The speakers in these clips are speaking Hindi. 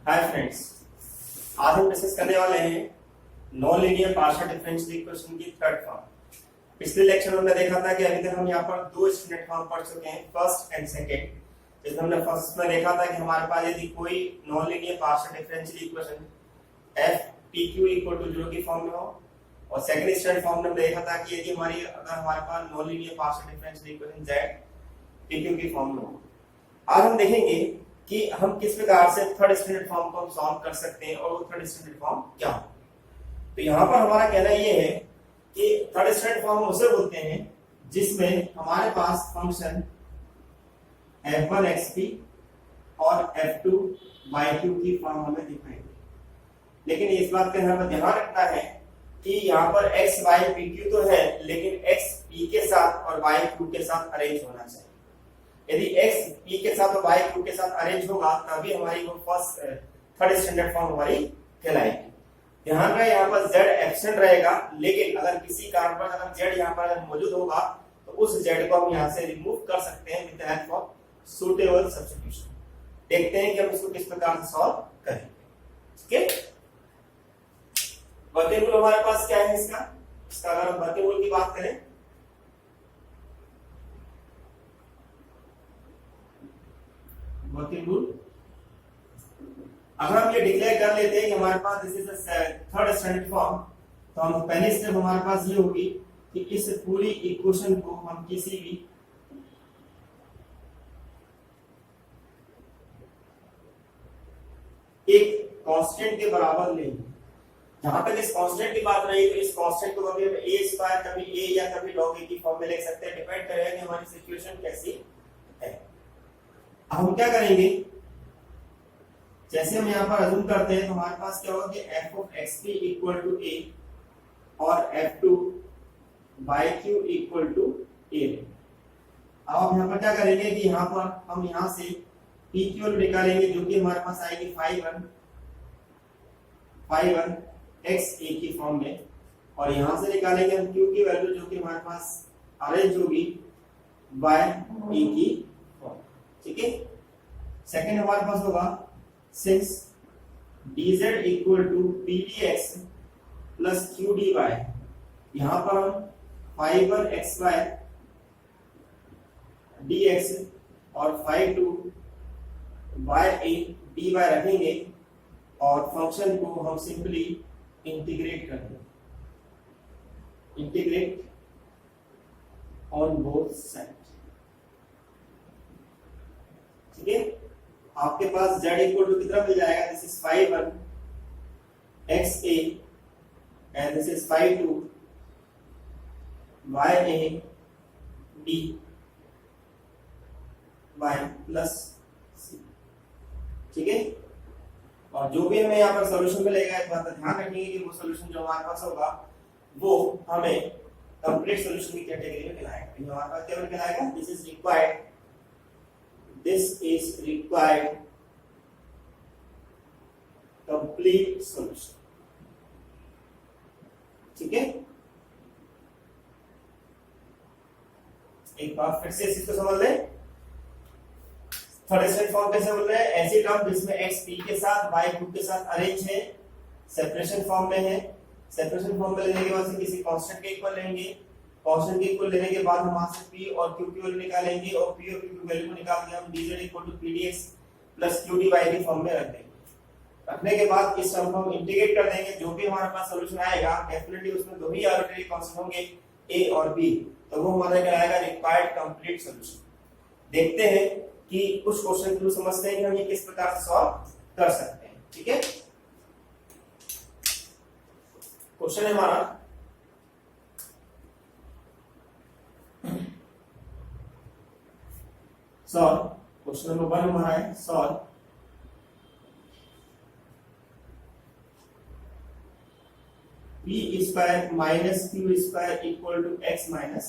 हाय फ्रेंड्स, आज हम डिस्कस करने वाले हैं non linear partial differential equation की थर्ड फॉर्म। पिछले लेक्चर में हमने देखा था कि अभी तक हम यहाँ पर दो स्टैंडर्ड फॉर्म पढ़ चुके हैं, फर्स्ट एंड सेकंड। जिसमें हमने फर्स्ट में देखा था कि हमारे पास यदि कोई non linear partial differential equation F P Q equal to 0 की फॉर्म में हो, और सेकंड स्टैंडर्ड फॉर्म में हमने देखा था कि यदि अगर हमारे पास non linear partial differential equation Z P Q की फॉर्म में हो। आज हम देखेंगे कि हम किस प्रकार से थर्ड स्टैंडर्ड फॉर्म को हम सॉल्व कर सकते हैं और वो थर्ड स्टैंडर्ड फॉर्म क्या हो। तो यहाँ पर हमारा कहना ये है कि थर्ड स्टैंडर्ड फॉर्म उसे बोलते हैं जिसमें हमारे पास फंक्शन f1 और f2 की फॉर्म हमें दिखाई दे। लेकिन इस बात का यहाँ पर ध्यान रखना है कि यहाँ पर x y p q तो है, लेकिन x p के साथ और y q के साथ अरेंज होना चाहिए। यदि x p के साथ और y q के साथ अरेंज होगा तभी हमारी वो फर्स्ट थर्ड स्टैंडर्ड फॉर्म हमारी कहलाएगी। ध्यान रहे यहाँ पर z एब्सेंट रहेगा, लेकिन अगर किसी कारण पर अगर z यहाँ पर मौजूद होगा तो उस z को हम यहाँ से रिमूव कर सकते हैं with the help of suitable substitution. देखते हैं कि हम इसको किस प्रकार से सॉल्व करेंगे। ठीक है, वर्किंग रूल हमारे पास क्या है इसका अगर हम वर्किंग रूल की बात करें वर्किंग रूल, अगर हम ये डिक्लेयर कर लेते हैं कि हमारे पास this is third standard form, तो हम पहली स्टेप हमारे पास ये होगी कि इस पूरी इक्वेशन को हम किसी भी एक कांस्टेंट के बराबर लेंगे। जहां तक इस कांस्टेंट की बात रही तो इस कांस्टेंट को कभी a स्क्वायर, कभी a या कभी log a की फॉर्म में लिख सकते हैं, डिपेंड करेगा कि हमारी सिचुएशन कैसी है। अब हम क्या करेंगे, जैसे हम यहाँ पर अज्यूम करते हैं तो हमारे पास क्या होगा कि f of xp equal to a और f2 by q equal to a। अब हम यहाँ पर क्या करेंगे कि यहाँ पर हम यहाँ से p की वैल्यू निकालेंगे जो कि हमारे पास आएगी 5 1 x a की फॉर्म में, और यहाँ से निकालेंगे हम q की वैल्यू जो कि हमारे पास अरेंज होगी by a की फॉर्म। ठीक है, सेकंड हमारे पास होगा since dz equal to pdx plus qdy, यहां पर हम 5xy dx और 5 y dy रखेंगे और फंक्शन को हम सिंपली इंटीग्रेट कर देंगे, इंटीग्रेट ऑन बोथ साइड। ठीक है, आपके पास z इक्वल टू कितना मिल जाएगा, this is 5 1 xa and this is 5 2 ya dy plus c। ठीक है, और जो भी हमें यहाँ पर सॉल्यूशन मिलेगा एक बात ध्यान रखिए कि वो सॉल्यूशन जो हमारे पास होगा वो हमें कंप्लीट सॉल्यूशन की कैटेगरी में कहलाएगा। हमारे पास केवल कहलाएगा this is required, this is required complete solution। ठीक है, एक बार फिर से इसको समझ ले। थर्ड स्टैंडर्ड फॉर्म कैसे बोल रहे हैं, ऐसी टर्म जिसमें x p के साथ y q के साथ अरेंज है, सेपरेशन फॉर्म में है। सेपरेशन फॉर्म में लेने के बाद से किसी कांस्टेंट के इक्वल लेंगे, कांस्टेंट के इक्वल लेने के बाद हम वहां से p और q की वैल्यू निकालेंगे और p और q की वैल्यू को निकाल के हम dz equal to pdx plus qdy की फॉर्म में रख देंगे। रखने के बाद इस टर्म को हम इंटीग्रेट कर देंगे, जो भी हमारे पास सॉल्यूशन आएगा डेफिनेटली उसमें दो ही आर्बिट्रेरी कांस्टेंट होंगे a और b, तो वो हमारा कहलाएगा रिक्वायर्ड कंप्लीट सॉल्यूशन। देखते हैं कि कुछ क्वेश्चन को समझते हैं कि हम ये किस प्रकार से सॉल्व कर सकते हैं। ठीक है, क्वेश्चन है हमारा सॉल्व, क्वेश्चन नंबर 1 हमारा है solve p square minus q square equal to x minus.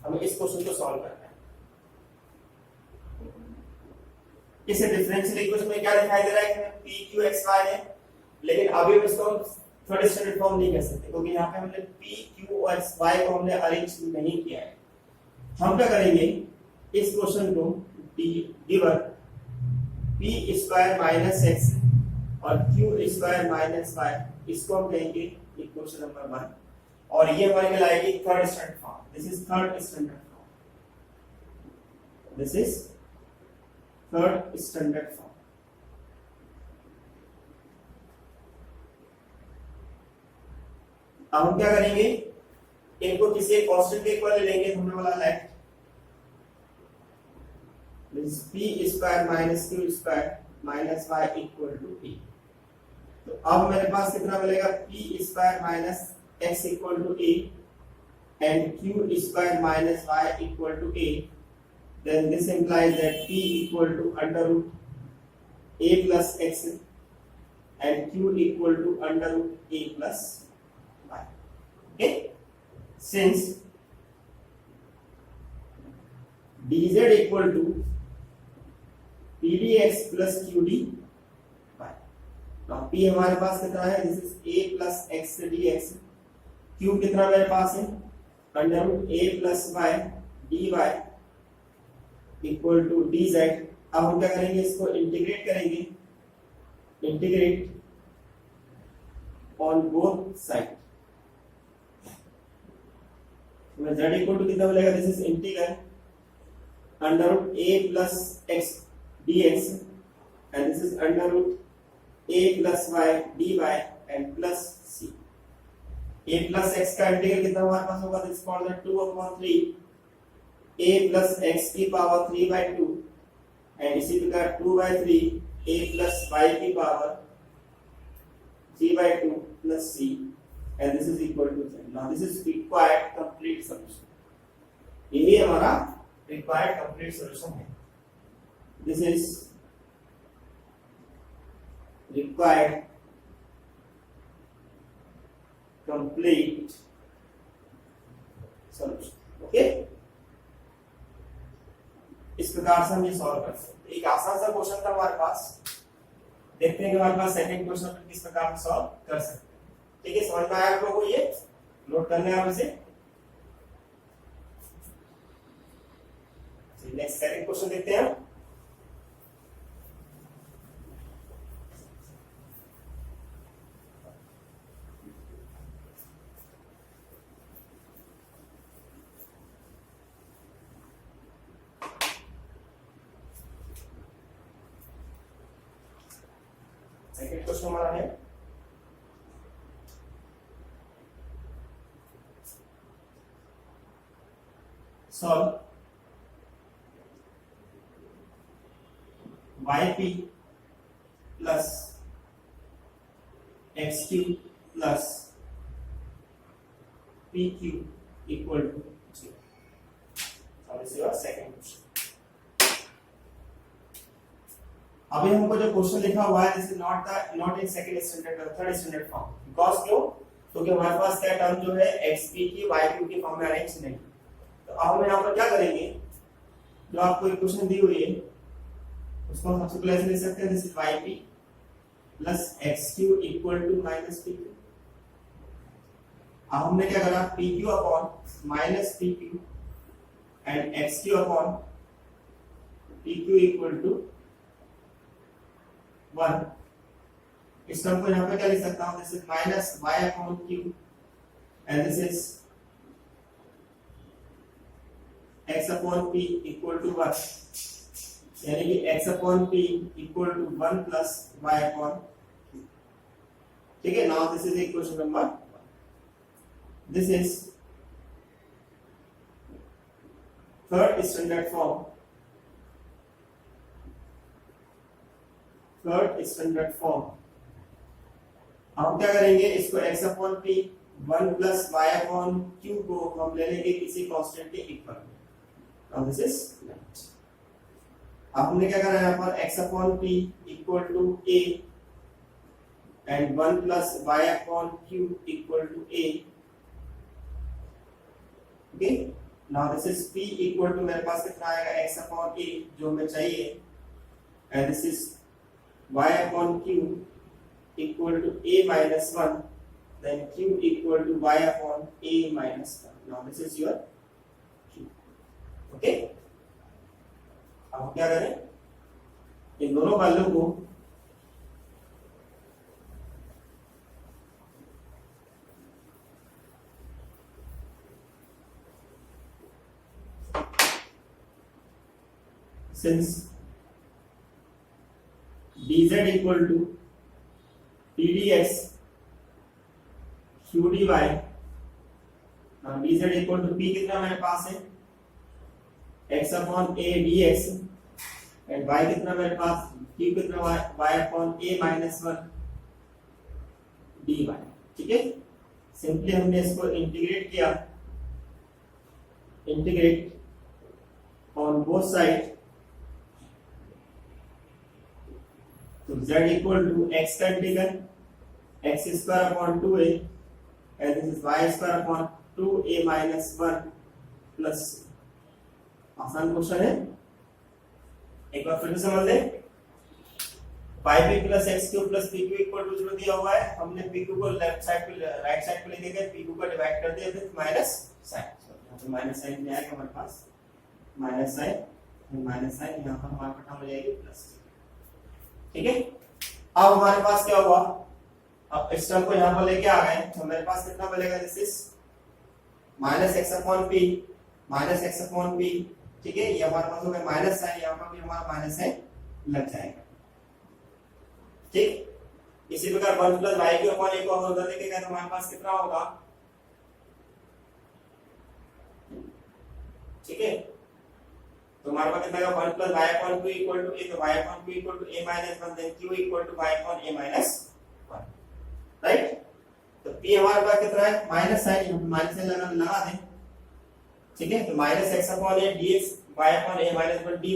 हमें इस क्वेश्चन को सॉल्व करना है। इस डिफरेंशियल इक्वेशन में क्या दिखाई दे रहा है कि p q x y है, लेकिन अभी हम इसको थर्ड स्टैंडर्ड फॉर्म नहीं कर सकते क्योंकि यहाँ पे हमने p q और y को हमने अरेंज नहीं किया है। हम क्या करेंगे, इस क्वेश्चन को given P square minus x और क्यू स्क्वायर माइनस वाई, इसको हम कहेंगे इक्वेशन नंबर 1, और ये हमारे कहलाएगी third standard form. This is third standard form, this is third standard form. अब हम क्या करेंगे, इनको किसी एक कांस्टेंट के इक्वल ले लेंगे। हमने बोला let this p square minus q square minus y equal to a। तो अब मेरे पास कितना मिलेगा, p square minus x equal to a and q square minus y equal to a। then this implies that p equal to under root a plus x and q equal to under root a plus y. Okay, since dz equal to pdx plus qdy, now p हमारे पास कितना है, this is a plus x dx, q कितना मेरे पास है, under root a plus y dy equal to dz। अब हम क्या करेंगे, इसको इंटीग्रेट करेंगे, integrate on both side. z equal to कितना मिलेगा, this is integral under root a plus x dx and this is under root a plus y dy and plus c। a plus x का इंटीग्रल कितना हमारे पास होगा, this called the 2/3 a plus x की पावर 3/2 एंड इसी प्रकार 2/3 a प्लस y की power 3/2 plus c and this is equal to 10. Now this is required complete solution. यही हमारा required complete solution है। This is required complete solution. Okay? इस प्रकार से हम ये सॉल्व कर सकते हैं। एक आसान सा क्वेश्चन था हमारे पास, देखते हैं कि हमारे पास सेकंड क्वेश्चन किस प्रकार से सॉल्व कर सकते हैं। ठीक है, समझ में आया आप लोगों को, ये नोट करने आप इसे। नेक्स्ट सेकंड क्वेश्चन देखते हैं। सेकंड क्वेश्चन हमारा है solve yp plus xq plus pq equal to 0. So this is your second question. अभी हमको जो क्वेश्चन लिखा हुआ है, this is not in second standard, third standard form. Because क्यों, क्योंकि हमारे पास क्या टर्म जो है xp की yq की फॉर्म में अरेंज नहीं। तो अब हम यहाँ पर क्या करेंगे, जो आपको इक्वेशन दी हुई है उसको हम सबसे पहले ऐसे लिख सकते हैं, this is yp plus xq equal to minus pq। अब हमने क्या करा, pq upon minus pq and xq upon pq equal to 1। इस टर्म को यहाँ पे क्या लिख सकता हूँ, this is minus y upon q and this is x upon p equal to 1, यानी कि x upon p equal to 1 plus y upon q। ठीक है, now this is equation number 1। This is third standard form, third standard form. हम क्या करेंगे, इसको x upon p 1 plus y upon q को हम ले लेंगे किसी कांस्टेंट के इक्वल। Now this is left. अब हमने क्या करा यहाँ पर, x upon p equal to a and 1 plus y upon q equal to a। Okay, now this is p equal to मेरे पास कितना आएगा, x अपॉन a जो हमें चाहिए, and this is y upon q equal to a minus 1, then q equal to y upon a minus 1. Now this is your q. Okay? अब क्या करें, इन दोनों वैल्यू को since dz equal to pdx q dy, now dz equal to p कितना मेरे पास है x upon a dx and y कितना मेरे पास q कितना y upon a minus 1 dy, ठीक है। सिंपली हमने इसको इंटीग्रेट किया, इंटीग्रेट ऑन बोथ साइड, तो z equal to x का integral x square upon 2a and this is y square upon 2a minus 1 plus, आसान क्वेश्चन है, एक बार फिर से समझ लें। 5p plus x cube plus pq equal to 0 दिया हुआ है, हमने pq को लेफ्ट साइड पे राइट साइड पे ले गए, pq को डिवाइड कर दिया विद माइनस साइन, यहाँ पे माइनस साइन में आएगा हमारे पास माइनस साइन यहाँ पर हमारे पास हो जाएगी प्लस, ठीक है। अब हमारे पास क्या हुआ, अब इस टर्म को यहाँ पर लेके आ गए तो मेरे पास कितना बनेगा, this is minus x upon P, ठीक है। ये हमारे पास हो गया माइनस साइन, यहाँ पर भी हमारा माइनस साइन लग जाएगा, ठीक। इसी प्रकार 1 प्लस वाई क्यू अपॉन ए को हम उधर लेके गए तो हमारे पास कितना होगा, ठीक है। तो हमारे पास कितना होगा 1 plus Y upon Q equal to A, तो Y upon Q equal to A minus 1, then Q equal to Y upon A minus 1, right. तो p हमारे पास कितना है माइनस साइन, माइनस साइन लगा दें, ठीक है। तो minus x upon A dx Y upon A minus 1 dy,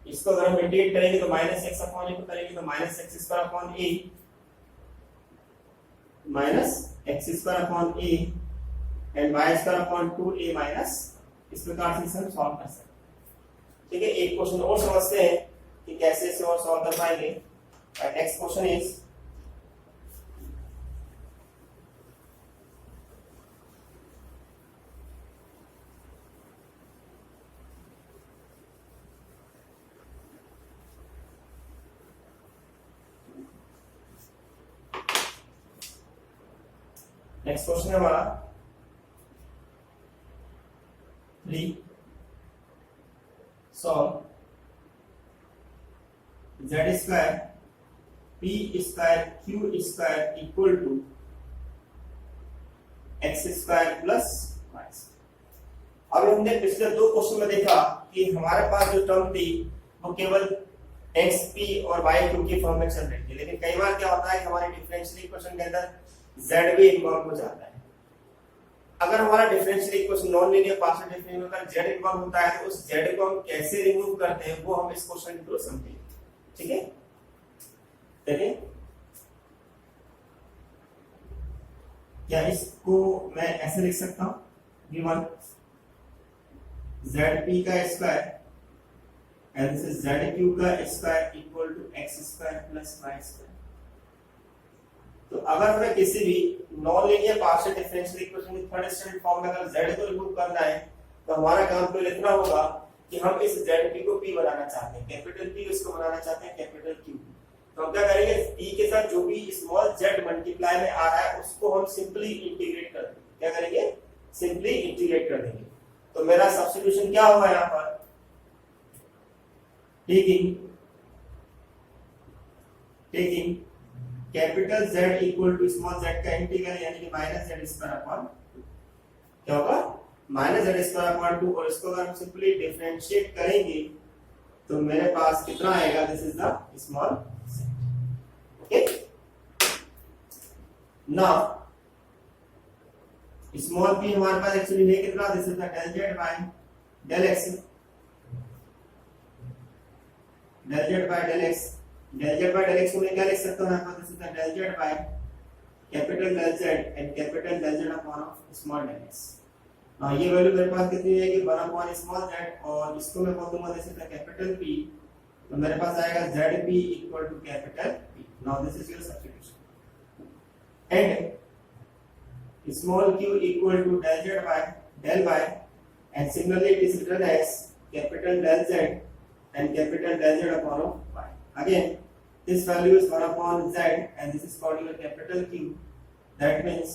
इसको अगर हम इंटीग्रेट करेंगे तो माइनस एक्स अपॉन ए को करेंगे तो minus x square upon a and y square upon 2a minus, इस प्रकार से इसे हम सॉल्व कर सकते हैं, ठीक है। एक क्वेश्चन और समझते हैं कि कैसे इसे और सॉल्व कर पाएंगे। Next question is next question है हमारा 3, solve z square p square q square equal to x square plus y। अब हमने पिछले दो क्वेश्चन में देखा कि हमारे पास जो टर्म थी वो केवल xp और yq के फॉर्म में चल रही थी, लेकिन कई बार क्या होता है कि हमारे डिफरेंशियल इक्वेशन के अंदर z भी इन्वॉल्व हो जाता है। अगर हमारा differential equation non linear partial differential में अगर z इन्वॉल्व होता है तो उस z को हम कैसे रिमूव करते हैं वो हम इस क्वेश्चन के थ्रू समझेंगे, ठीक है। देखिए क्या इसको मैं ऐसे लिख सकता हूं, v1 zp का square and this is zq का square equal to x square plus y square. तो अगर हमें किसी भी non linear partial differential equation की थर्ड स्टैंडर्ड फॉर्म में अगर z को रिमूव करना है तो हमारा काम तो इतना होगा कि हम इस zp को p बनाना चाहते हैं, कैपिटल P उसको बनाना चाहते हैं कैपिटल Q। तो हम क्या करेंगे, p के साथ जो भी स्मॉल z मल्टीप्लाई में आ रहा है उसको हम सिंपली इंटीग्रेट कर देंगे, क्या करेंगे सिंपली इंटीग्रेट कर देंगे। तो मेरा सब्स्टिट्यूशन क्या होगा यहाँ पर, taking capital Z equal to small z का इंटीग्रल यानी कि माइनस z स्क्वायर अपॉन क्या होगा माइनस z स्क्वायर अपॉन 2, और इसको अगर हम सिंपली डिफरेंशिएट करेंगे तो मेरे पास कितना आएगा, this is the small z, okay. Now small p हमारे पास एक्चुअली है कितना, this is the del z by del x, del z by del x, del z by del x को मैं क्या लिख सकता हूँ यहाँ पर, this is the del z by capital del z and capital del z upon small del x। ये वैल्यू मेरे पास कितनी है कि 1 अपॉन स्मॉल z, और इसको मैं बोल दूंगा this is the capital P, तो मेरे पास आएगा zp equal to capital P। Now this is your substitution and small q equal to del z by del y, and similarly it is written as capital del z and capital del z upon of y. Again, this value is 1 upon z and this is called your capital Q. That means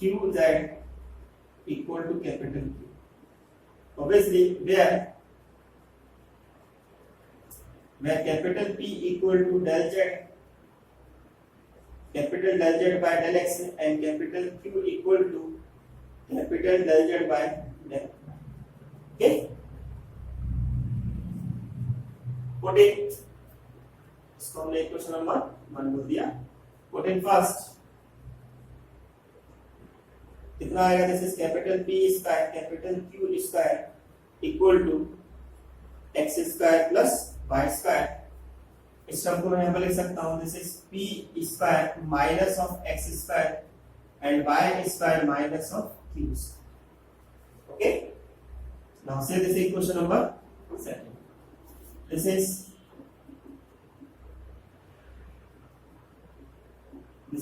qz equal to capital Q. Obviously, where capital P equal to del z, capital del z by del x and capital Q equal to capital del z by del. Okay, put it, इसको हमने क्वेश्चन नंबर 1 बोल दिया. Put in first, कितना आएगा? This is capital P square capital Q square equal to x square plus y square. इस टर्म को मैं यहाँ पर लिख सकता हूँ, this is P square minus of x square and y square minus of Q square. Okay, now so this is question number 7. This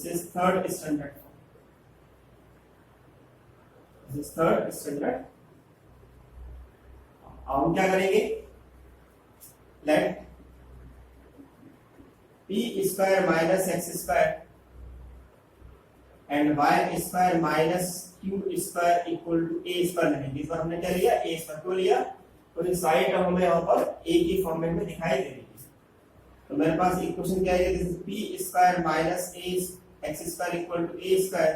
is third standard. This is third standard. अब हम क्या करेंगे? Let p square minus x square and y square minus q square equal to a square लेंगे. इस बार हमने क्या लिया? a square. क्यों लिया? तो ये सारी टर्म हमें यहाँ पर a की फॉर्मेट में दिखाई दे रही है. तो मेरे पास इक्वेशन क्या है? This is p square minus a x square equal to a square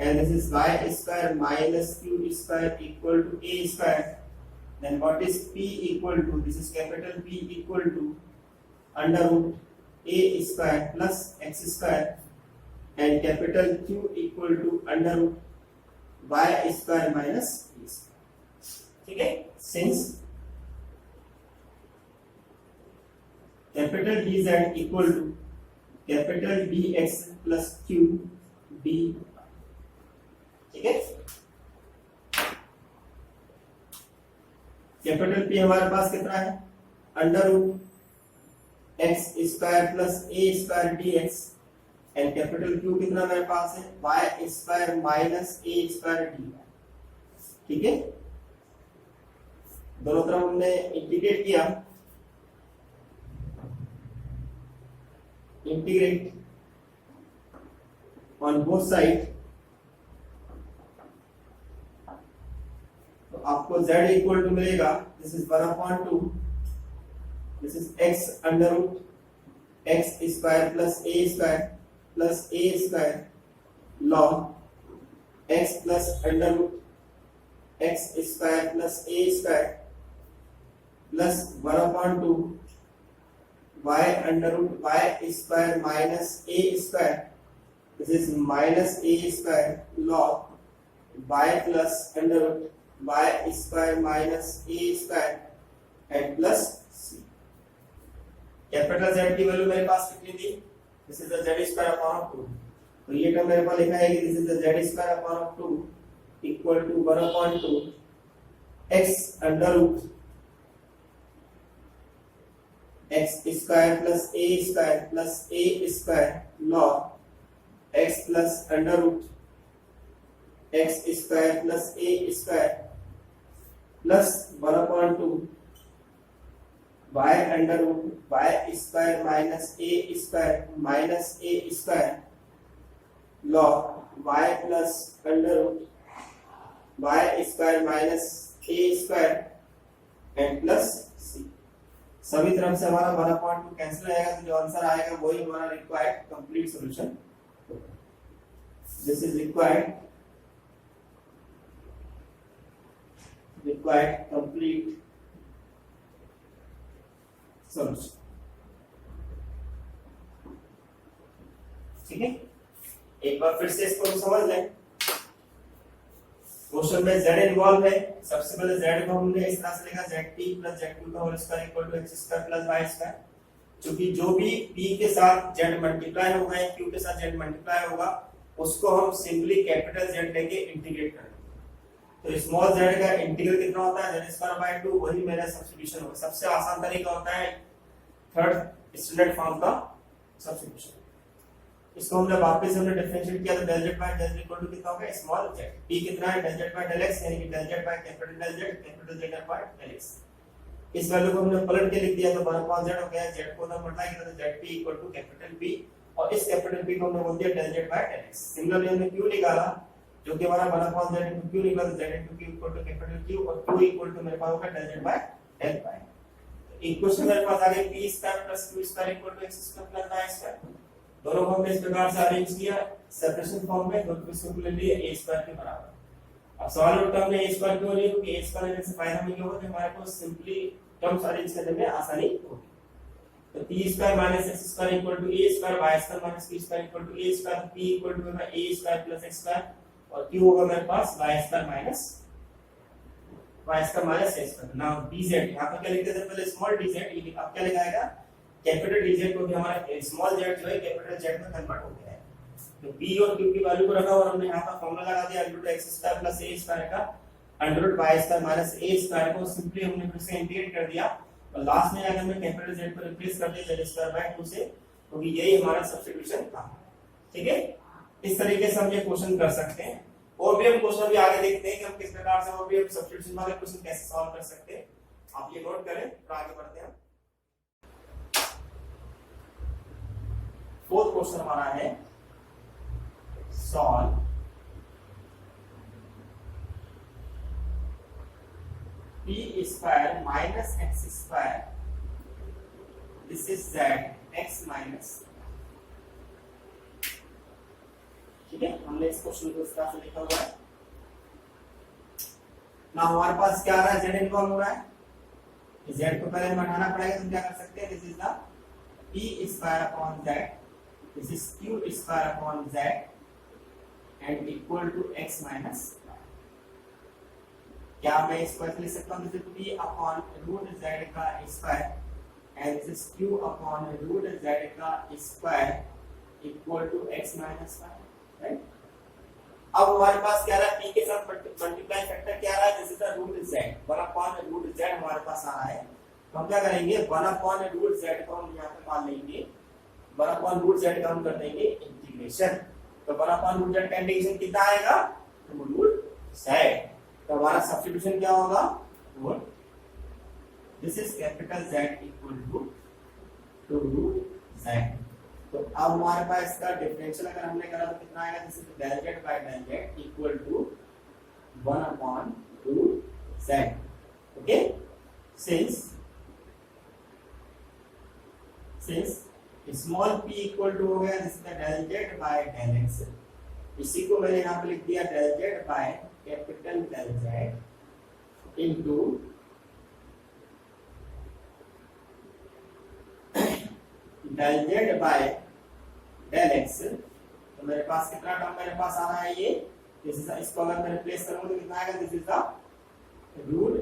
and this is y square minus q square equal to a square. Then what is p equal to? This is capital P equal to under root a square plus x square and capital Q equal to under root y square minus a square. ठीक है? Since capital dz equal to capital dx plus q dy. ठीक है? कैपिटल P हमारे पास कितना है? Under root x square plus a square dx and capital Q कितना मेरे पास है? y square minus a square dy. ठीक है, दोनों तरफ हमने इंटीग्रेट किया. इंटीग्रेट ऑन बोथ साइड, तो आपको z इक्वल टू मिलेगा, this is 1/2, this is x under root x square plus a square log x plus under root x square plus a square plus 1/2 y under root y square minus a square, this is minus a square log y plus under root y square minus a square and plus c. Capital Z की वैल्यू मेरे पास कितनी थी? This is the z square upon 2. तो ये टर्म मेरे पास लिखा है कि this is the z square upon 2 equal to 1/2 x under root x square plus a square log x plus under root x square plus a square plus 1/2 y under root y square minus a square log y plus under root y square minus a square and plus c. सभी तरफ से हमारा 1/2 कैंसिल हो जाएगा, तो जो आंसर आएगा वही हमारा required complete solution. This is required complete solution. ठीक है, एक बार फिर से इसको समझ लें. क्वेश्चन में z इन्वॉल्व है. सबसे पहले z को हमने इस तरह से लिखा zt plus z2 का whole square equal to x square plus y square. क्योंकि जो भी p के साथ z मल्टीप्लाई होगा या q के साथ z मल्टीप्लाई होगा उसको हम सिंपली कैपिटल Z लेके इंटीग्रेट करेंगे. तो स्मॉल z का इंटीग्रल कितना होता है? z2/2. वही मेरा सब्स्टिट्यूशन होगा. सबसे आसान तरीका होता है थर्ड स्टैंडर्ड फॉर्म का सब्स्टिट्यूशन. इसको हमने वापस हमने डिफरेंशिएट किया तो del z by del z equal to कितना होगा? Small z. p कितना है? del z by del x, यानी कि del z by capital Z by del x. इस वैल्यू को हमने पलट के लिख दिया तो 1/z हो गया, z को उधर मल्टीप्लाई किया तो zp equal to capital P, और इस कैपिटल P को हमने बोल दिया del z by del x। Similarly हमने q निकाला जो कि हमारा 1/z into q निकला तो z into q equal to capital Q, और q इक्वल टू मेरे पास होगा del z by del y। तो इक्वेशन मेरे पास आ गई p square plus q square equal to x square plus y square. दोनों को हमने इस प्रकार से अरेंज किया सेपरेशन फॉर्म में, दोनों को सिंपल लिए a स्क्वायर के बराबर। अब सवाल में टर्म ने a स्क्वायर क्यों लिया, क्योंकि a स्क्वायर लेने से फायदा में क्या होगा कि हमारे को सिंपली टर्म्स अरेंज करने में आसानी होगी। तो p square minus x square equal to a square, y square minus q square equal to a square, p equal to होगा a square plus x square, और q होगा मेरे पास y square minus a square. Now dz यहां पर क्या लिखते थे पहले स्मॉल dz, ये अब क्या लिखा जाएगा कैपिटल dz को भी हमारा स्मॉल z जो है कैपिटल z में कन्वर्ट हो गया है। तो p और q की वैल्यू को रखा और हमने यहां पर फार्मूला लगा दिया √x square plus a square का √y square minus a square को सिंपली हमने फिर से इंटीग्रेट कर दिया, और लास्ट में जाकर हमने कैपिटल Z को रिप्लेस कर दिया z स्क्वायर बाय 2 से, क्योंकि यही हमारा सब्स्टिट्यूशन था। ठीक है, इस तरीके से हम ये क्वेश्चन कर सकते हैं। और भी हम क्वेश्चन भी आगे देखते हैं कि हम किस प्रकार से और भी हम सब्स्टिट्यूशन वाले क्वेश्चन कैसे सॉल्व कर सकते हैं। आप ये नोट करें और आगे बढ़ते हैं। फोर्थ क्वेश्चन हमारा है solve p square minus x square, this is z x minus. ठीक है, हमने इस क्वेश्चन को इस तरह से लिखा हुआ है ना। हमारे पास क्या आ रहा है, z इन्वॉल्व हो रहा है, z को पहले हटाना पड़ेगा, तो क्या कर सकते हैं, this is the p square upon z, this is q square upon z and equal to x minus. क्या मैं इसको ऐसे लिख सकता हूँ, this is p upon root z का square and this is q upon root z का square equal to x minus 5, right. अब हमारे पास क्या रहा है, p के साथ मल्टीप्लाई फैक्टर क्या रहा है, this is the root z, 1 upon root z हमारे पास आ रहा है। तो हम क्या करेंगे, 1 अपॉन रूट z को हम यहाँ पे मान लेंगे, 1 अपॉन रूट z का हम कर देंगे इंटीग्रेशन। तो 1 अपॉन रूट z का इंटीग्रेशन कितना आएगा, रूट z। तो हमारा सब्स्टिट्यूशन क्या होगा, this is capital Z equal to root z। तो अब हमारे पास इसका डिफरेंशियल अगर हमने करा तो कितना आएगा, this is del z by del z equal to 1 upon root z। Okay, since small p equal to हो गया this is del z by del x, इसी को मैंने यहाँ पे लिख दिया del z by capital del z into del z by del x। तो मेरे पास कितना टर्म मेरे पास आ रहा है, ये दिस इज इसको अगर मैं रिप्लेस करूंगा तो कितना आएगा, this is the root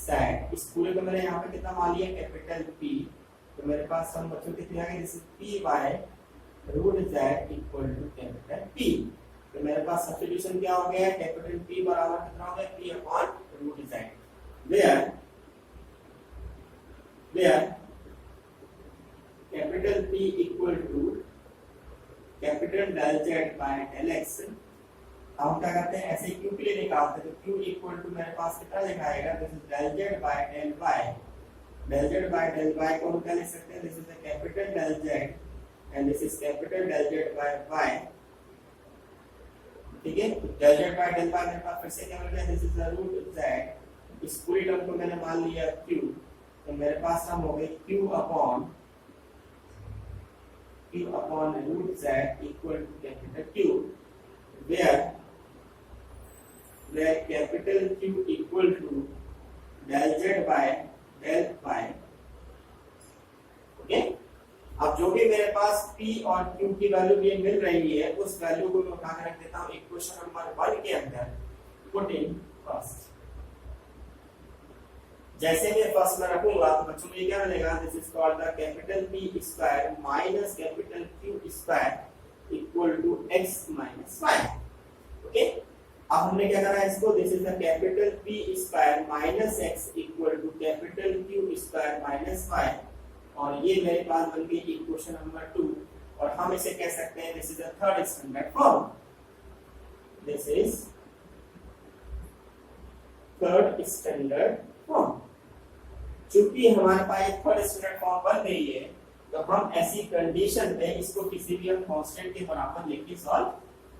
z। इस पूरे को मैंने यहाँ पे कितना मान लिया, कैपिटल P। तो मेरे पास सम बच्चों कितनी आ गई, this is p by root z equal to capital P। तो मेरे पास सब्स्टिट्यूशन क्या हो गया, कैपिटल P बराबर कितना हो गया, p upon root z, where capital P equal to capital del z by del x। हम क्या करते हैं, ऐसे q के लिए निकालते हैं, तो q इक्वल टू मेरे पास कितना लिखा आएगा, this is del z by del y। del z by del y को हम क्या लिख सकते हैं, this is the capital del z and this is capital del z by y। ठीक है, del z by del y मेरे पास फिर से क्या मिल गया, this is the root z। इस पूरी टर्म को मैंने मान लिया q, तो मेरे पास टर्म हो गई q upon root z equal to capital Q, where capital Q equal to del z by del y। Okay, अब जो भी मेरे पास P और Q की वैल्यू ये मिल रही है, उस वैल्यू को मैं उठा के रख देता हूँ इक्वेशन नंबर 1 के अंदर, पुट इन फर्स्ट। जैसे मैं फर्स्ट में रखूंगा तो बच्चों में क्या मिलेगा, this is called the capital P square minus capital Q square equal to x minus 5। Okay, अब हमने क्या करा इसको, this is the capital P square minus x equal to capital Q square minus 5, और ये मेरे पास बन गई इक्वेशन नंबर 2, और हम इसे कह सकते हैं this is the third standard form, this is third standard form. चूंकि हमारे पास एक थर्ड स्टैंडर्ड फॉर्म बन गई है, तो हम ऐसी कंडीशन पे इसको किसी भी हम कांस्टेंट के बराबर लेके सॉल्व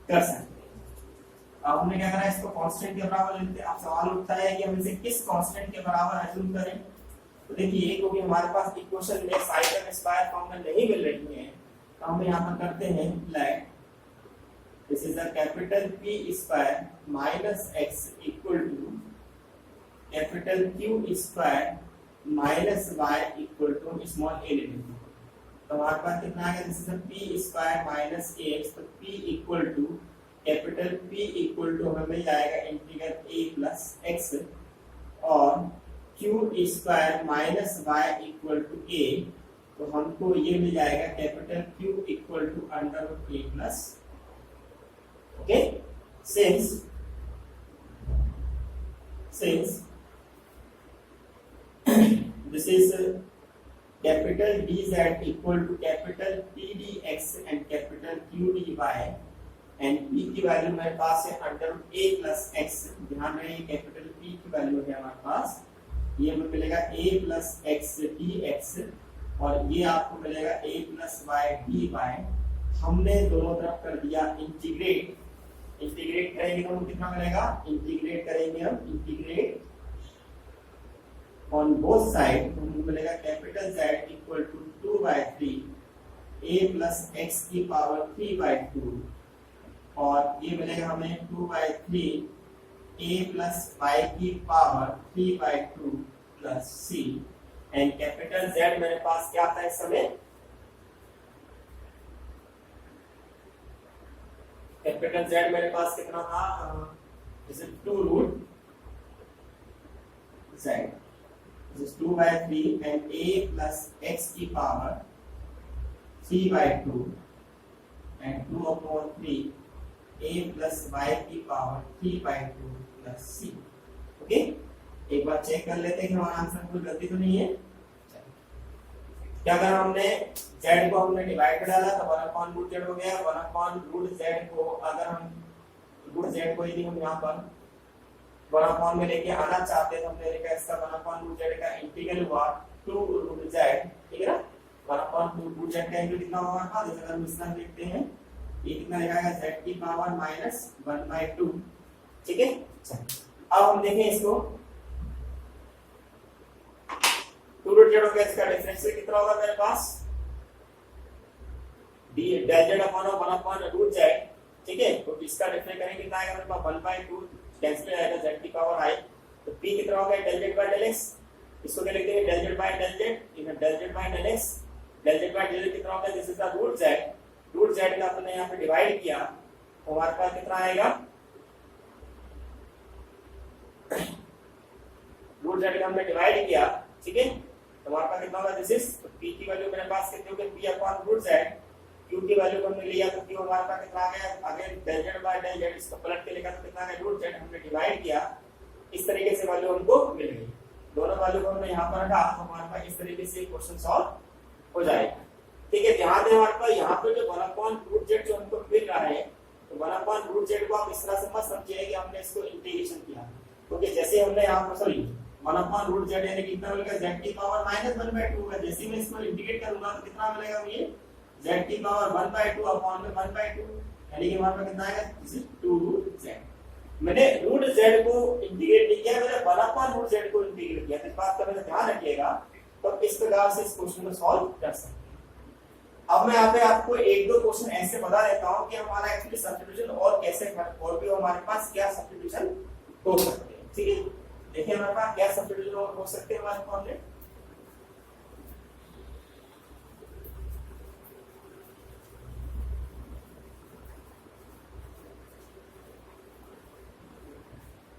कर सकते हैं। अब हमने क्या करा, इसको कांस्टेंट के बराबर लेते हैं। अब सवाल उठता है कि हम इसे किस कांस्टेंट के बराबर अज्यूम करें। तो देखिए, एक क्योंकि हमारे पास इक्वेशन में साइड स्क्वायर फॉर्म में नहीं मिल रही है, तो हम यहाँ पर करते हैं let this is a capital P square minus x equal to capital Q square minus y equal to small a ले लेते हैं। तो हमारे पास कितना आ गया, this is P square minus ax, तो P equal to capital P equal to हमें मिल जाएगा इंटीग्रल a प्लस x और Q square minus y equal to a, तो हमको ये मिल जाएगा capital Q equal to under root a plus, okay, since this is capital dz equal to capital P dx and capital Q dy and P की वैल्यू मेरे पास है under root a plus x। ध्यान रहे कैपिटल P की वैल्यू है हमारे पास, ये हमें मिलेगा a प्लस x dx और ये आपको मिलेगा a प्लस y dy। हमने दोनों तरफ कर दिया इंटीग्रेट करेंगे तो हमें कितना मिलेगा, इंटीग्रेट करेंगे हम, इंटीग्रेट on both sides तो हमें मिलेगा capital Z equal to 2/3 a plus x की पावर 3/2 और ये मिलेगा हमें 2/3 a प्लस y की power 3/2 plus c and capital Z मेरे पास क्या था इस समय, कैपिटल Z मेरे पास कितना था, जैसे 2 रूट Z is 2/3 and a plus x की power 3/2 and 2/3 a plus y की पावर 3/2 plus c। ओके, एक बार चेक कर लेते हैं कि हमारा आंसर में कोई गलती तो नहीं है। क्या करा हमने, z को हमने डिवाइड कर डाला तो 1/√z हो गया। 1/√z को अगर हम रूट z को यदि हम यहाँ पर 1 में लेके आना चाहते हैं तो हमने लिखा इसका 1/√z का इंटीग्रल हुआ 2√z, ठीक है ना। 1/√z का इंटीग्रल कितना होगा हमारे पास, जैसे हम इसका लिखते हैं ये कितना लिखाएगा z की पावर -1/2, ठीक है। अब हम देखें इसको 2√z हो गया, इसका डिफरेंशियल कितना होगा मेरे पास d del z upon 1/√z, ठीक है। तो इसका डिफरेंशियल करेंगे कितना आएगा मेरे पास 1/2 कैंसिल हो जाएगा z की पावर i, तो p कितना होगा del z by del x, इसको क्या लिख देंगे del z by del z, इधर del z by del x, del z by del z कितना होगा, this is the root z का अपने यहाँ पे डिवाइड किया तो हमारे पास कितना आएगा, रूट z का हमने डिवाइड किया, ठीक है, तो हमारे पास कितना होगा, दिस इज p की वैल्यू मेरे पास कितनी होगी p upon root z, q की वैल्यू को हमने लिया तो q हमारे पास कितना आ गया, again del z by del z, इसको पलट के लिखा तो कितना आ गया रूट z, हमने डिवाइड किया, इस तरीके से वैल्यू हमको मिल गई। दोनों वैल्यू को हमने यहाँ पर रखा तो हमारे पास इस तरीके से क्वेश्चन सॉल्व हो जाएगा, ठीक है। ध्यान दें हमारे पास यहाँ पे जो 1/√z जो हमको मिल रहा है, तो 1/√z को आप इस तरह से मत समझिए कि हमने इसको इंटीग्रेशन किया, क्योंकि जैसे हमने यहाँ पर सॉरी 1/√z यानी कितना मिलेगा z की पावर -1/2 है, जैसे मैं इसको इंटीग्रेट करूंगा तो कितना मिलेगा मुझे z की पावर 1/2 अपॉन में 1/2 यानी कि हमारे पास कितना आएगा, दिस इज 2√z। मैंने रूट z को इंटीग्रेट नहीं किया, मैंने 1/√z को इंटीग्रेट किया, तो इस बात का ध्यान रखिएगा। तो इस प्रकार से इस क्वेश्चन को सॉल्व कर सकते हैं। अब मैं यहाँ पे आपको एक दो क्वेश्चन ऐसे बता देता हूँ कि हमारा एक्चुअली सब्स्टिट्यूशन और कैसे और भी हमारे पास क्या सब्स्टिट्यूशन हो सकते हैं, ठीक है। देखिए हमारे पास क्या सब्स्टिट्यूशन हो सकते हैं हमारे फॉर्मूले,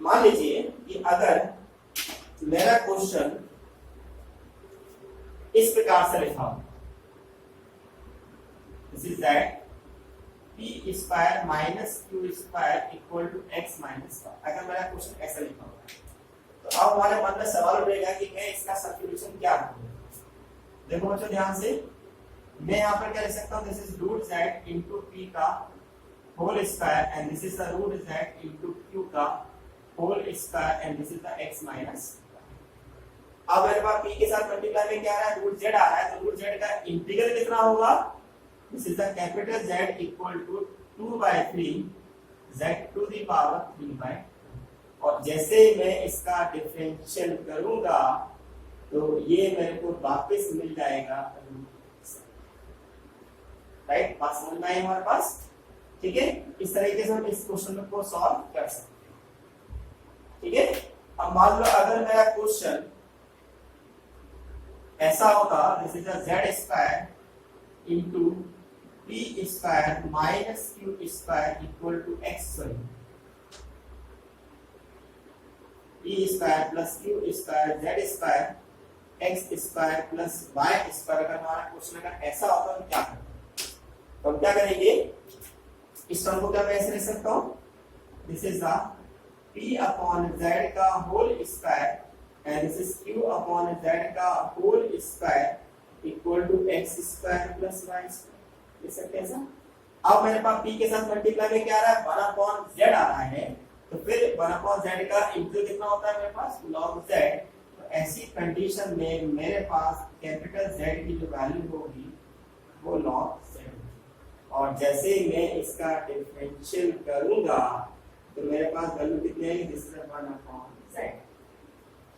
मान लीजिए कि अगर मेरा क्वेश्चन इस प्रकार से लिखा हो, this is that p square minus q square equal to x minus 1, अगर मेरा क्वेश्चन ऐसा लिखा होगा तो अब हमारे मन में सवाल उठेगा कि मैं इसका सब्स्टिट्यूशन क्या करूं। देखो बच्चों ध्यान से, मैं यहाँ पर क्या लिख सकता हूँ, this is root z into p का whole square and this is the root z into q का whole square and this is the x minus, अब मेरे पास p के साथ मल्टीप्लाई में क्या आ रहा है, रूट z आ रहा है, तो रूट z का इंटीग्रल कितना होगा, this is the capital Z equal to 2/3 z to the power 3/2। और जैसे मैं इसका डिफरेंशियल करूंगा तो ये मेरे को वापस मिल जाएगा, राइट, बात समझ में आई हमारे पास, ठीक है। इस तरीके से हम इस क्वेश्चन को सॉल्व कर सकते हैं, ठीक है। अब मान लो अगर मेरा क्वेश्चन ऐसा होता, this is a z square into p square minus q square equal to x square, p square plus q square z square x square plus y square. अगर हमारा क्वेश्चन अगर ऐसा होता तो क्या करते, तो हम क्या करेंगे, इस टर्म को क्या मैं ऐसे लिख सकता हूं, this is the p upon z का whole square and this is q upon z का whole square equal to x square plus y square. लिख सकते हैं ऐसा। अब मेरे पास p के साथ मल्टीप्लाई में क्या आ रहा है, 1 अपॉन z आ रहा है, तो फिर 1 अपॉन z का इंटीग्रल कितना होता है मेरे पास, log z। तो ऐसी कंडीशन में मेरे पास कैपिटल Z की जो वैल्यू होगी वो log z होगी। और जैसे मैं इसका डिफरेंशियल करूंगा तो मेरे पास वैल्यू कितनी आएगी, दिस इज 1 अपॉन z,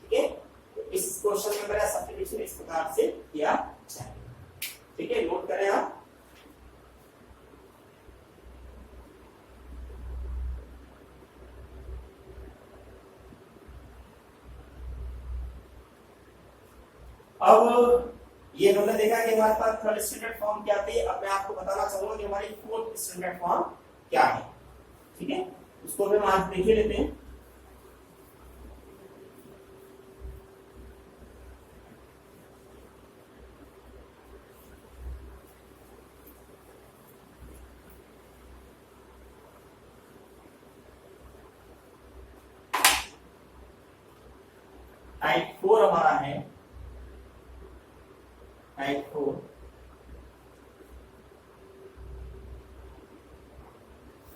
ठीक है। तो इस क्वेश्चन में मेरा सब्स्टिट्यूशन इस प्रकार से किया जाएगा, ठीक है, नोट करें आप। अब ये हमने देखा कि हमारे पास थर्ड स्टैंडर्ड फॉर्म क्या थी। अब मैं आपको बताना चाहूंगा कि हमारी फोर्थ स्टैंडर्ड फॉर्म क्या है, ठीक है, उसको हम आज देख लेते हैं। टाइप 4 हमारा है, type 4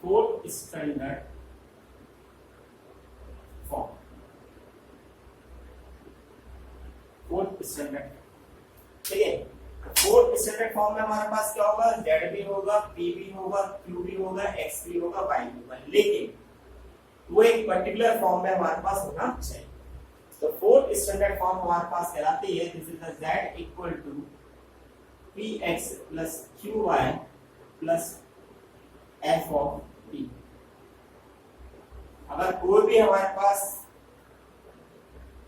fourth standard form, fourth standard, ठीक है। फोर्थ स्टैंडर्ड फॉर्म में हमारे पास क्या होगा, z भी होगा, p भी होगा, q भी होगा, x भी होगा, y भी होगा, लेकिन वो एक पर्टिकुलर फॉर्म में हमारे पास होना चाहिए। तो फोर्थ स्टैंडर्ड फॉर्म हमारे पास कहलाती है, this is the z equal to px plus qy plus f of p। अगर कोई भी हमारे पास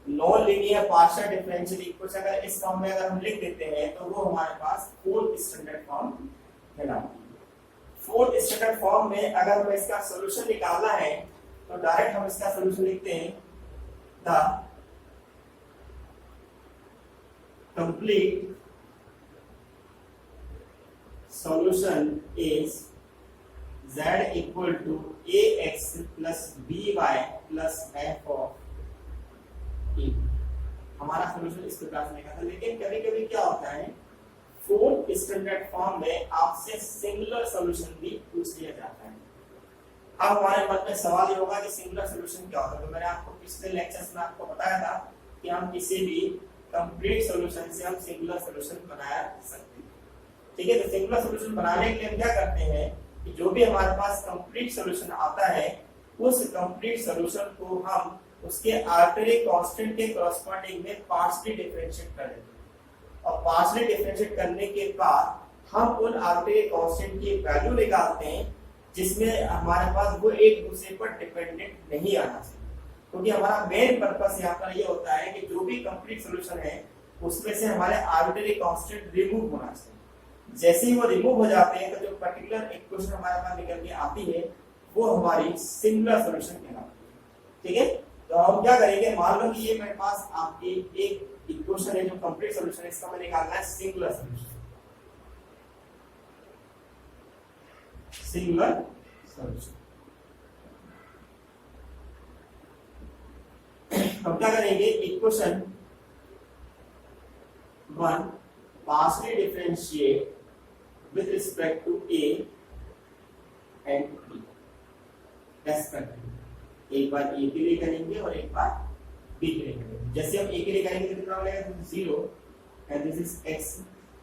non linear partial differential equation अगर इस फॉर्म में अगर हम लिख देते हैं तो वो हमारे पास फोर्थ स्टैंडर्ड फॉर्म कहलाती है। फोर्थ स्टैंडर्ड फॉर्म में अगर हमें इसका सॉल्यूशन निकालना है तो डायरेक्ट हम इसका सॉल्यूशन लिखते हैं, the complete solution is z equal to ax plus by plus f of e। हमारा सॉल्यूशन इस प्रकार से निकलता है। लेकिन कभी कभी क्या होता है, फोर्थ स्टैंडर्ड फॉर्म में आपसे सिंगुलर सॉल्यूशन भी पूछ लिया जाता है। अब हमारे मन में सवाल ये होगा कि सिंगुलर सॉल्यूशन क्या होता है। तो मैंने आपको पिछले लेक्चर्स में आपको बताया था कि हम किसी भी कंप्लीट सॉल्यूशन से हम सिंगुलर सॉल्यूशन बना सकते हैं, ठीक है। तो सिंगुलर सॉल्यूशन बनाने के लिए हम क्या करते हैं कि जो भी हमारे पास कंप्लीट सॉल्यूशन आता है उस कंप्लीट सॉल्यूशन को हम उसके आर्बिट्रेरी कांस्टेंट के कॉरस्पॉन्डिंग में पार्शियली डिफरेंशिएट कर देते हैं। और पार्शियली डिफरेंशिएट करने के बाद हम उन आर्बिट्रेरी कांस्टेंट की वैल्यू निकालते हैं जिसमें हमारे पास वो एक दूसरे पर डिपेंडेंट नहीं आना चाहिए। क्योंकि हमारा मेन पर्पस यहाँ पर ये होता है कि जो भी कंप्लीट सॉल्यूशन है उसमें से हमारे आर्बिट्रेरी कांस्टेंट रिमूव होना चाहिए। जैसे ही वो रिमूव हो जाते हैं तो जो पर्टिकुलर इक्वेशन हमारे पास निकल के आती है वो हमारी सिंगुलर सॉल्यूशन कहलाती है, ठीक है। तो हम क्या करेंगे, मान लो कि ये मेरे पास आपकी एक इक्वेशन है जो कंप्लीट सॉल्यूशन है, इसका मैं निकालना है सिंगुलर सॉल्यूशन, सिंगुलर सॉल्यूशन। हम क्या करेंगे, equation 1 partially differentiate with respect to a and b। Test करते हैं, एक बार a के लिए करेंगे और एक बार बी के लिए करेंगे। जैसे हम ए के लिए करेंगे तो कितना मिलेगा, 0 and this is x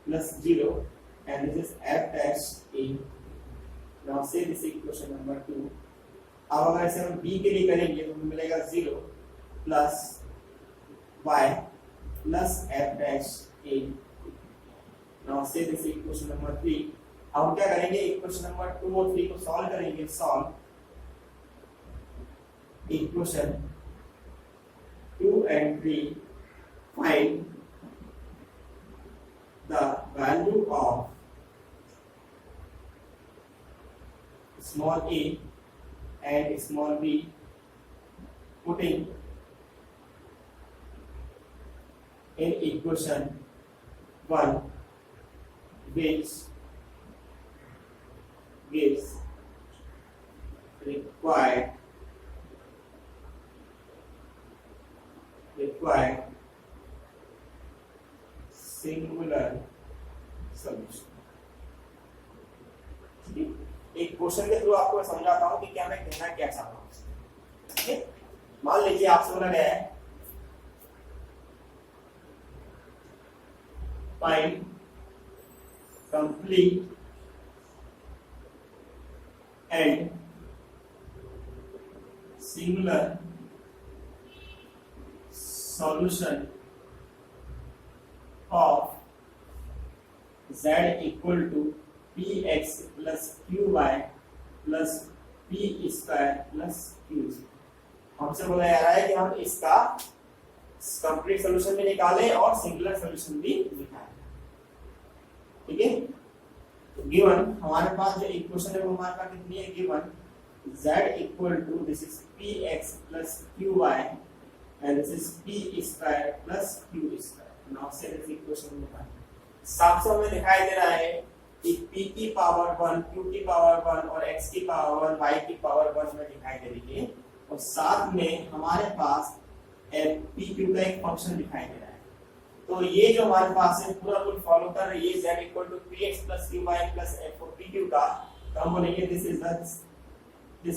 plus 0 and this is f dash a. Now say this equation number 2. अब अगर इसे हम b के लिए करेंगे तो हमें मिलेगा 0 plus y plus f dash a. Now say this equation number 3. अब हम क्या करेंगे, इक्वेशन नंबर 2 और 3 को सॉल्व करेंगे। Solve equation 2 and 3, find the value of small a and small b, putting in equation 1, which gives required singular solution। एक क्वेश्चन के थ्रू आपको समझाता हूं कि क्या मैं कहना क्या चाहता हूं। ठीक है, मान लीजिए आपसे बोला गया है find complete and singular solution of z equal to px plus qy plus p square plus q। हमसे बोला जा रहा है कि हम इसका कंप्लीट सॉल्यूशन भी निकालें और सिंगुलर सॉल्यूशन भी निकालें। ठीक है, तो गिवन हमारे पास जो इक्वेशन है वो हमारे पास कितनी है, given z equal to this is px plus qy and this is p square plus q square। now say this equation number 1। साफ से हमें दिखाई दे रहा है कि p की पावर 1, q की पावर 1 और x की पावर 1, y की पावर 1 में दिखाई दे रही है, और साथ में हमारे पास p q का एक फंक्शन दिखाई दे रहा है। तो ये जो हमारे पास है पूरा रूल फॉलो कर रही है, z equal to px plus qy plus f of pq का, तो हम बोलेंगे this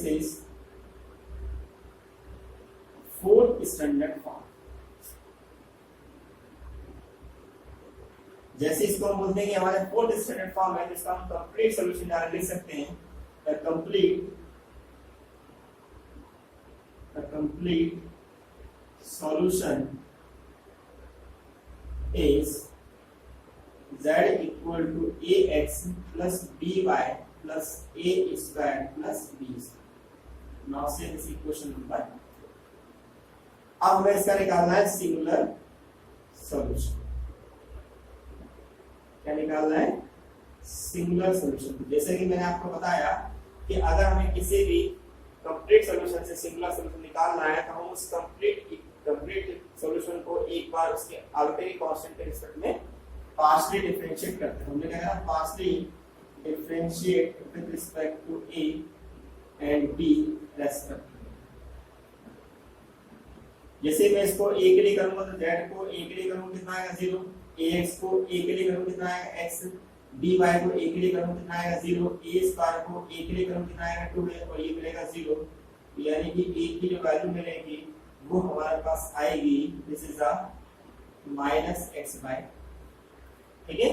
is fourth standard form. जैसे इसको हम बोलते हैं कि हमारे फोर्थ स्टैंडर्ड फॉर्म है, जिसका हम कंप्लीट सॉल्यूशन डायरेक्ट लिख सकते हैं। The complete solution is z equal to ax plus by plus a square plus b square। now say this equation number। अब हमें इसका निकालना है सिंगुलर सॉल्यूशन। क्या निकालना है, सिंगुलर सॉल्यूशन। जैसे कि मैंने आपको बताया कि अगर हमें किसी भी कंप्लीट सॉल्यूशन से सिंगुलर सॉल्यूशन निकालना है तो हम उस कंप्लीट सॉल्यूशन को एक बार उसके आर्बिट्रेरी कांस्टेंट के रिस्पेक्ट में पार्शियली डिफरेंशिएट करते हैं। हमने कहा partially differentiate with respect to a and b respectively. जैसे मैं इसको a के लिए करूंगा तो z को a के लिए करूंगा कितना आएगा 0, ax को a के लिए करूंगा कितना आएगा x, dy को a के लिए करूंगा कितना आएगा 0, a स्क्वायर को a के लिए करूंगा कितना आएगा 2 है, और ये मिलेगा 0। यानी कि a की जो वैल्यू मिलेगी वो हमारे पास आएगी दिस इज द -x/। ठीक है,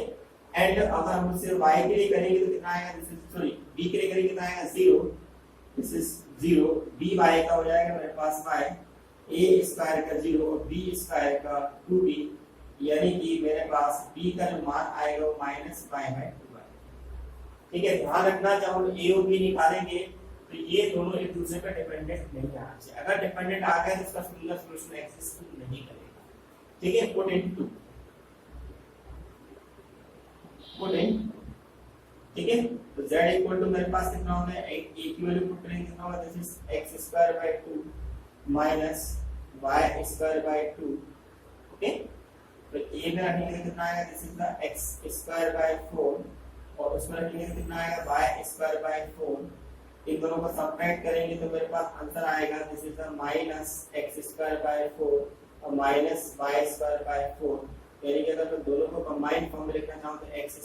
एंड अगर हम इसे y के लिए करेंगे तो कितना आएगा, दिस इज सॉरी b के लिए करेंगे कितना आएगा 0, दिस इज 0, dy का हो जाएगा मेरे पास y, a स्क्वायर का 0 और b स्क्वायर का 2b, यानी कि मेरे पास b का जो मान आएगा वो -y/2 है। ठीक है, ध्यान रखना जब हम a और b निकालेंगे तो ये दोनों एक दूसरे पर डिपेंडेंट नहीं आना चाहिए। अगर डिपेंडेंट आ गया तो इसका सिंगुलर सॉल्यूशन एग्जिस्ट नहीं करेगा। ठीक है, पुट इन ठीक है, तो z इक्वल टू मेरे पास कितना होगा, a की वैल्यू पुट करेंगे कितना होगा, this is x² minus y²/2। Okay, तो a में रखेंगे तो कितना आएगा, दिस इज द x²/4 और उसमें रखेंगे तो कितना आएगा y²/4। इन दोनों को सबट्रैक्ट करेंगे तो मेरे पास आंसर आएगा दिस इज द -x²/4 और -y²/4। यानी कि अगर मैं दोनों को कंबाइन फॉर्म में लिखना चाहूं तो x²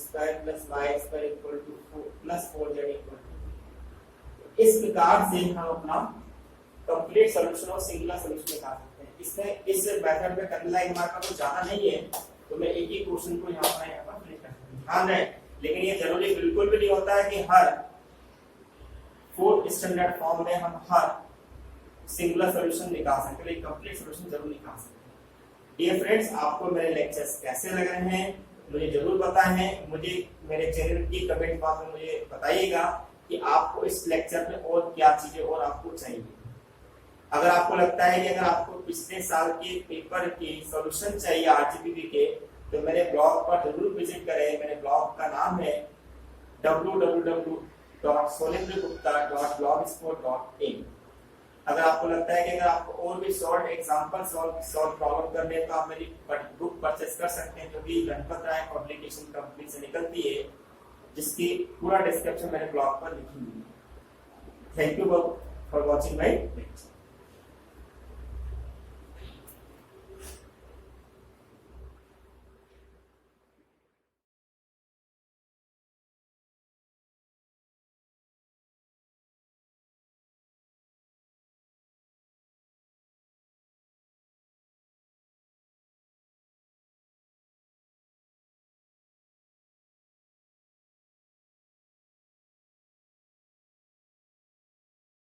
+ y² equal to 4 + 4z equal to. इस प्रकार से हम अपना कंप्लीट सॉल्यूशन और सिंगुलर सॉल्यूशन निकाल सकते हैं। इसमें इस मेथड में करने लायक मार्क तो ज्यादा नहीं है, तो मैं एक ही क्वेश्चन को यहाँ पर फिनिश कर सकता हूँ। ध्यान रहे, लेकिन ये जरूरी बिल्कुल भी नहीं होता है कि हर 4th स्टैंडर्ड फॉर्म में हम हर सिंगुलर सॉल्यूशन निकाल सकते हैं, कंप्लीट सॉल्यूशन जरूर निकाल सकते हैं। डियर फ्रेंड्स, आपको मेरे लेक्चर्स कैसे लग रहे हैं मुझे जरूर बताएं। मुझे मेरे चैनल की कमेंट बॉक्स में मुझे बताइएगा कि आपको इस लेक्चर में और क्या चीजें और आपको चाहिए। अगर आपको लगता है कि अगर आपको पिछले साल के पेपर की सॉल्यूशन चाहिए आरजीपीवी के, तो मेरे ब्लॉग पर जरूर विजिट करें। मेरे ब्लॉग का नाम है www.solendragupta.blogspot.in। अगर आपको लगता है कि अगर आपको और भी शॉर्ट एग्जांपल सॉल्व प्रॉब्लम करने हैं, तो आप मेरी बुक परचेस कर सकते हैं, जो कि गणपत राय पब्लिकेशन कंपनी से निकलती है, जिसकी पूरा डिस्क्रिप्शन मेरे ब्लॉग पर लिखी हुई है। Thank you for watching my lecture.